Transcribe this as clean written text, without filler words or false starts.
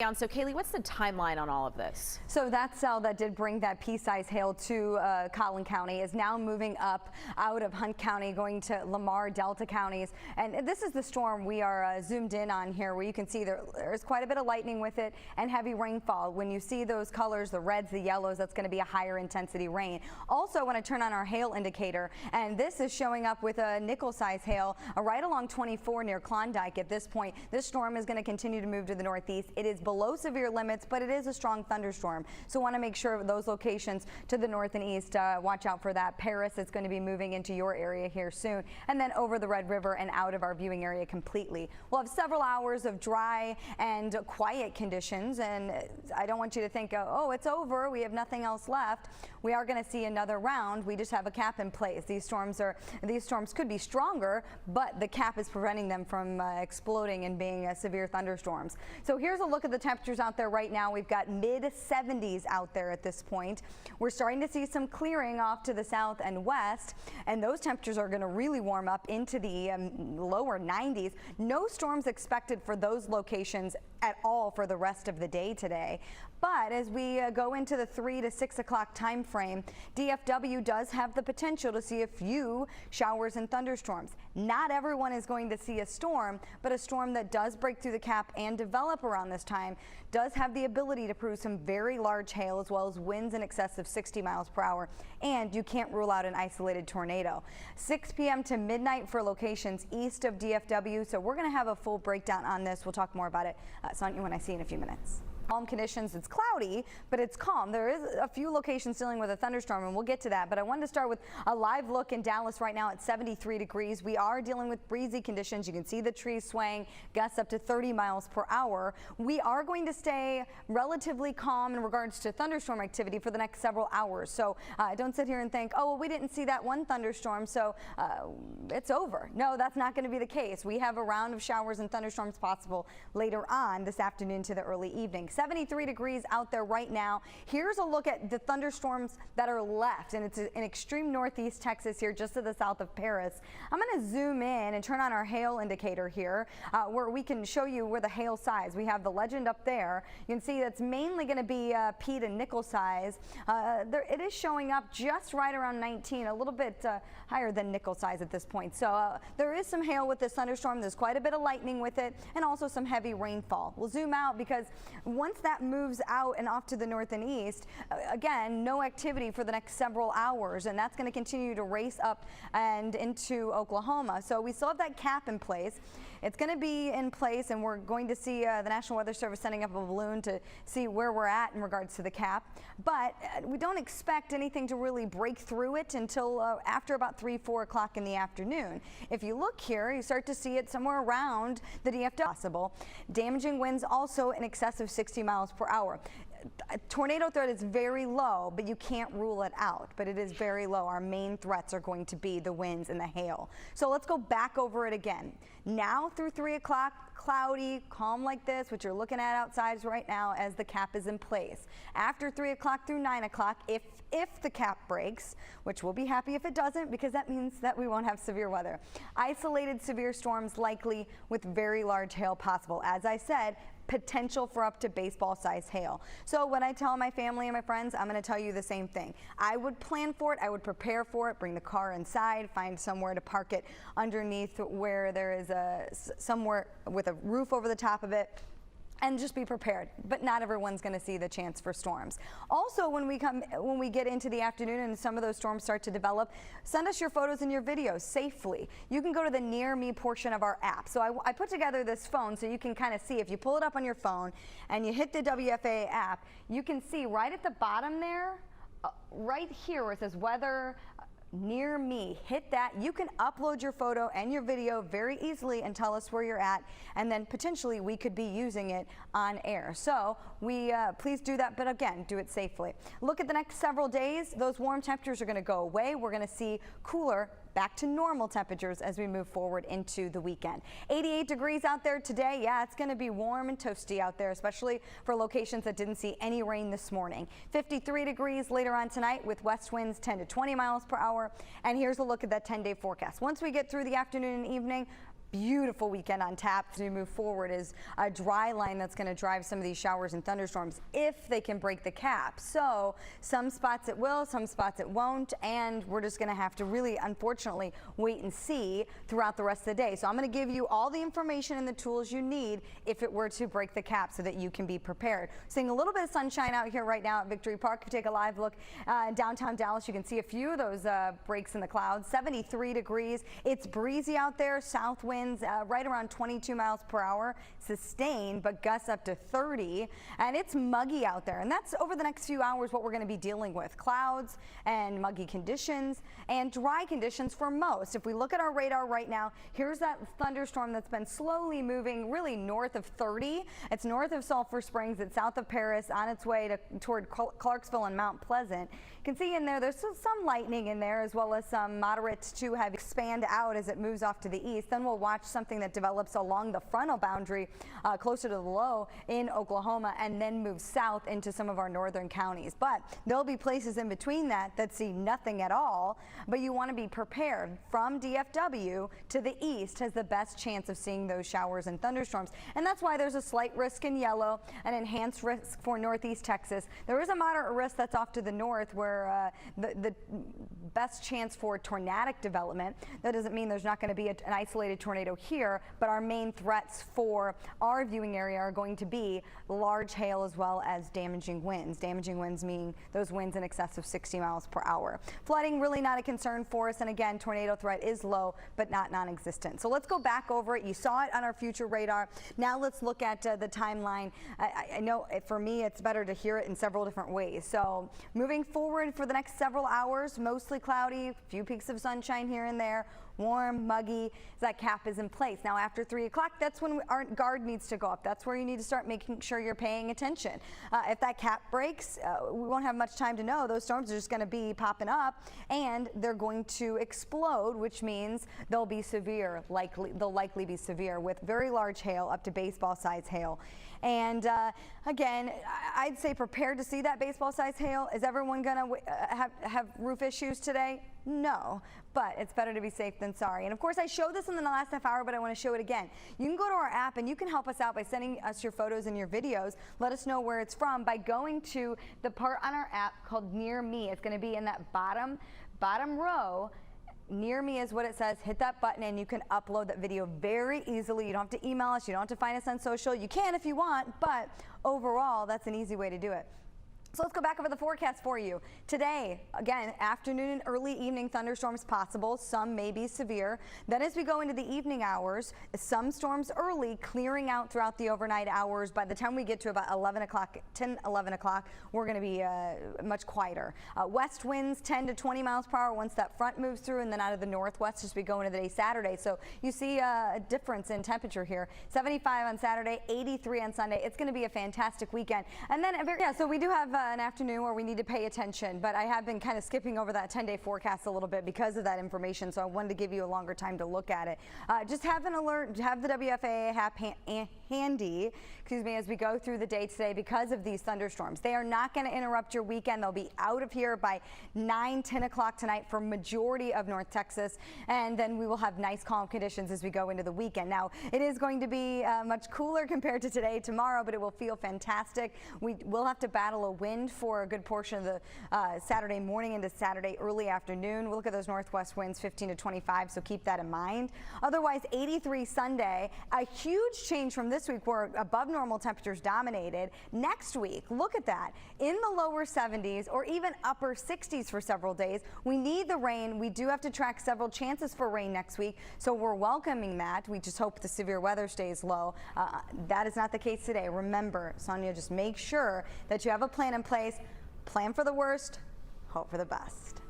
So Kalee, what's the timeline on all of this? So that cell that did bring that pea-sized hail to Collin County is now moving up out of Hunt County, going to Lamar, Delta counties. And this is the storm we are zoomed in on here, where you can see there's quite a bit of lightning with it and heavy rainfall. When you see those colors, the reds, the yellows, that's going to be a higher intensity rain. Also, when I turn on our hail indicator, and this is showing up with a nickel-sized hail right along 24 near Klondike at this point. This storm is going to continue to move to the northeast. It is below severe limits, but it is a strong thunderstorm. So want to make sure those locations to the north and east, watch out for that. Paris is going to be moving into your area here soon, and then over the Red River and out of our viewing area completely. We'll have several hours of dry and quiet conditions, and I don't want you to think, oh, it's over, we have nothing else left. We are going to see another round. We just have a cap in place. These storms could be stronger, but the cap is preventing them from exploding and being severe thunderstorms. So here's a look at the temperatures out there right now. We've got mid-70s out there at this point. We're starting to see some clearing off to the south and west, and those temperatures are going to really warm up into the lower 90s. No storms expected for those locations at all for the rest of the day today. But as we go into the 3 to 6 o'clock time frame, DFW does have the potential to see a few showers and thunderstorms. Not everyone is going to see a storm, but a storm that does break through the cap and develop around this time does have the ability to produce some very large hail, as well as winds in excess of 60 miles per hour. And you can't rule out an isolated tornado. 6 p.m. to midnight for locations east of DFW. So we're going to have a full breakdown on this. We'll talk more about it, Sonia, when I see you in a few minutes. Calm conditions. It's cloudy, but it's calm. There is a few locations dealing with a thunderstorm, and we'll get to that. But I wanted to start with a live look in Dallas right now at 73 degrees. We are dealing with breezy conditions. You can see the trees swaying, gusts up to 30 miles per hour. We are going to stay relatively calm in regards to thunderstorm activity for the next several hours. So don't sit here and think, oh, well, we didn't see that one thunderstorm, so it's over. No, that's not going to be the case. We have a round of showers and thunderstorms possible later on this afternoon to the early evening. 73 degrees out there right now. Here's a look at the thunderstorms that are left, and it's in extreme northeast Texas here, just to the south of Paris. I'm going to zoom in and turn on our hail indicator here, where we can show you where the hail size. We have the legend up there. You can see that's mainly going to be pea to nickel size. It is showing up just right around 19, a little bit higher than nickel size at this point. So there is some hail with this thunderstorm. There's quite a bit of lightning with it, and also some heavy rainfall. We'll zoom out because once that moves out and off to the north and east, again, no activity for the next several hours, and that's going to continue to race up and into Oklahoma. So we still have that cap in place. It's going to be in place, and we're going to see the National Weather Service sending up a balloon to see where we're at in regards to the cap. But we don't expect anything to really break through it until after about 3, 4 o'clock in the afternoon. If you look here, you start to see it somewhere around the DFW. Possible. Damaging winds also in excess of 60 miles per hour. Tornado threat is very low, but you can't rule it out. But it is very low. Our main threats are going to be the winds and the hail. So let's go back over it again. Now through 3 o'clock, cloudy, calm like this, which you're looking at outside right now as the cap is in place. After 3 o'clock through 9 o'clock, if the cap breaks, which we'll be happy if it doesn't, because that means that we won't have severe weather. Isolated severe storms likely with very large hail possible. As I said, potential for up to baseball-sized hail. So when I tell my family and my friends, I'm going to tell you the same thing. I would plan for it. I would prepare for it. Bring the car inside. Find somewhere to park it underneath where there is somewhere with a roof over the top of it. And just be prepared, but not everyone's going to see the chance for storms. Also, when we get into the afternoon and some of those storms start to develop, send us your photos and your videos safely. You can go to the Near Me portion of our app. So I put together this phone so you can kind of see. If you pull it up on your phone and you hit the WFAA app, you can see right at the bottom there, right here where it says weather near me. Hit that. You can upload your photo and your video very easily and tell us where you're at, and then potentially we could be using it on air. So please do that, but again, do it safely. Look at the next several days. Those warm temperatures are going to go away. We're going to see cooler, back to normal temperatures as we move forward into the weekend. 88 degrees out there today. Yeah, it's going to be warm and toasty out there, especially for locations that didn't see any rain this morning. 53 degrees later on tonight with west winds 10 to 20 miles per hour. And here's a look at that 10-day forecast. Once we get through the afternoon and evening, beautiful weekend on tap as we move forward is a dry line that's going to drive some of these showers and thunderstorms if they can break the cap. So some spots it will, some spots it won't, and we're just going to have to really, unfortunately, wait and see throughout the rest of the day. So I'm going to give you all the information and the tools you need if it were to break the cap so that you can be prepared. Seeing a little bit of sunshine out here right now at Victory Park. If you take a live look downtown Dallas, you can see a few of those breaks in the clouds. 73 degrees. It's breezy out there. South winds right around 22 miles per hour, sustained, but gusts up to 30. And it's muggy out there. And that's over the next few hours what we're going to be dealing with. Clouds and muggy conditions and dry conditions for most. If we look at our radar right now, here's that thunderstorm that's been slowly moving really north of 30. It's north of Sulphur Springs. It's south of Paris on its way toward Clarksville and Mount Pleasant. You can see in there's some lightning in there as well as some moderate to heavy expand out as it moves off to the east. Then we'll watch something that develops along the frontal boundary closer to the low in Oklahoma and then move south into some of our northern counties. But there'll be places in between that see nothing at all, but you want to be prepared. From DFW to the east has the best chance of seeing those showers and thunderstorms, and that's why there's a slight risk in yellow, an enhanced risk for northeast Texas. There is a moderate risk that's off to the north where the best chance for tornadic development. That doesn't mean there's not going to be an isolated tornado here, but our main threats for our viewing area are going to be large hail as well as damaging winds. Damaging winds meaning those winds in excess of 60 miles per hour. Flooding really not a concern for us, and again, tornado threat is low but not non-existent. So let's go back over it. You saw it on our future radar. Now let's look at the timeline. I know for me it's better to hear it in several different ways. So moving forward for the next several hours, mostly cloudy, a few peaks of sunshine here and there. Warm, muggy, that cap is in place. Now after 3 o'clock, that's when our guard needs to go up. That's where you need to start making sure you're paying attention. If that cap breaks, we won't have much time to know. Those storms are just going to be popping up and they're going to explode, which means they'll be severe. They'll likely be severe with very large hail, up to baseball size hail. And again, I'd say prepare to see that baseball size hail. Is everyone going to have roof issues today? No, but it's better to be safe than sorry. And of course, I showed this in the last half hour, but I want to show it again. You can go to our app and you can help us out by sending us your photos and your videos. Let us know where it's from by going to the part on our app called Near Me. It's going to be in that bottom row. Near Me is what it says. Hit that button and you can upload that video very easily. You don't have to email us. You don't have to find us on social. You can if you want, but overall, that's an easy way to do it. So let's go back over the forecast for you. Today, again, afternoon and early evening thunderstorms possible. Some may be severe. Then as we go into the evening hours, some storms early, clearing out throughout the overnight hours. By the time we get to about 11 o'clock, 10, 11 o'clock, we're going to be much quieter. West winds 10 to 20 miles per hour once that front moves through, and then out of the northwest as we go into the day Saturday. So you see a difference in temperature here. 75 on Saturday, 83 on Sunday. It's going to be a fantastic weekend. And then, so we do have an afternoon where we need to pay attention, but I have been kind of skipping over that 10-day forecast a little bit because of that information, so I wanted to give you a longer time to look at it. Just have an alert, have the WFAA app handy, as we go through the day today because of these thunderstorms. They are not going to interrupt your weekend. They'll be out of here by 9, 10 o'clock tonight for majority of North Texas, and then we will have nice calm conditions as we go into the weekend. Now, it is going to be much cooler compared to today, tomorrow, but it will feel fantastic. We will have to battle a wind for a good portion of the Saturday morning into Saturday early afternoon. We'll look at those northwest winds 15 to 25, so keep that in mind. Otherwise, 83 Sunday, a huge change from this week where above normal temperatures dominated. Next week, look at that, in the lower 70s or even upper 60s for several days. We need the rain. We do have to track several chances for rain next week, so we're welcoming that. We just hope the severe weather stays low. That is not the case today. Remember, Sonia, just make sure that you have a plan in place. Plan for the worst, hope for the best.